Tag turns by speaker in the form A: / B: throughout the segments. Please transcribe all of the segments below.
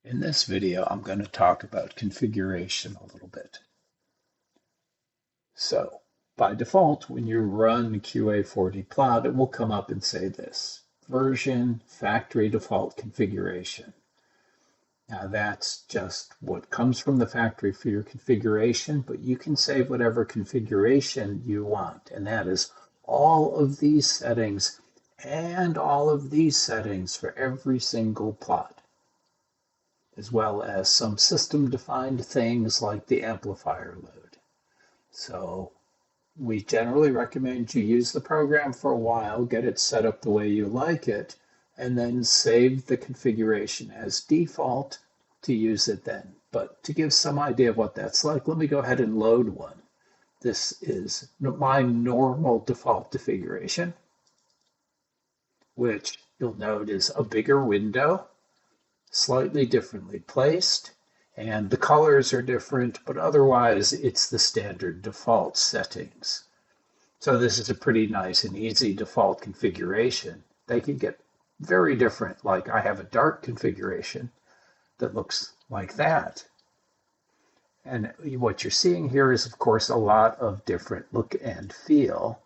A: In this video, I'm going to talk about configuration a little bit. So, by default, when you run QA40xPlot, it will come up and say this, version factory default configuration. Now that's just what comes from the factory for your configuration, but you can save whatever configuration you want, and that is all of these settings and all of these settings for every single plot, as well as some system-defined things like the amplifier load. So we generally recommend you use the program for a while, get it set up the way you like it, and then save the configuration as default to use it then. But to give some idea of what that's like, let me go ahead and load one. This is my normal default configuration, which you'll note is a bigger window, slightly differently placed, and the colors are different, but otherwise it's the standard default settings. So this is a pretty nice and easy default configuration. They can get very different, like I have a dark configuration that looks like that. And what you're seeing here is, of course, a lot of different look and feel,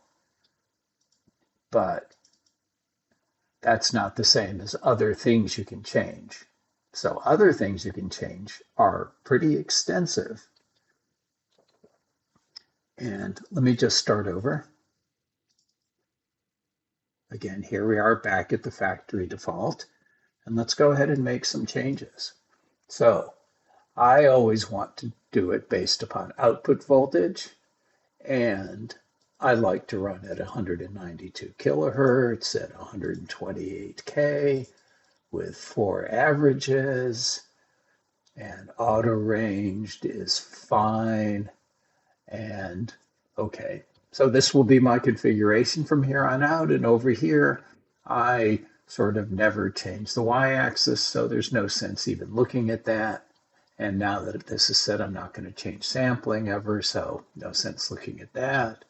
A: but that's not the same as other things you can change. So other things you can change are pretty extensive. And let me just start over. Again, here we are back at the factory default. And let's go ahead and make some changes. So I always want to do it based upon output voltage. And I like to run at 192 kilohertz at 128K. With 4 averages, and auto ranged is fine. And okay, so this will be my configuration from here on out. And over here, I sort of never change the y-axis, so there's no sense even looking at that. And now that this is set, I'm not going to change sampling ever, so no sense looking at that.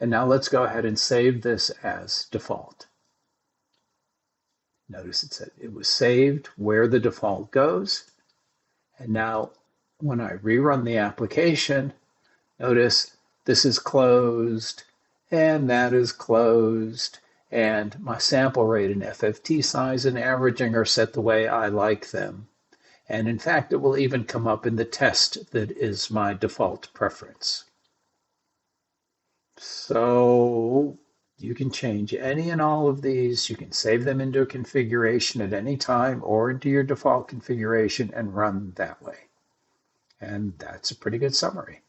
A: And now let's go ahead and save this as default. Notice it said it was saved where the default goes. And now when I rerun the application, notice this is closed and that is closed. And my sample rate and FFT size and averaging are set the way I like them. And in fact, it will even come up in the test that is my default preference. So you can change any and all of these. You can save them into a configuration at any time or into your default configuration and run that way. And that's a pretty good summary.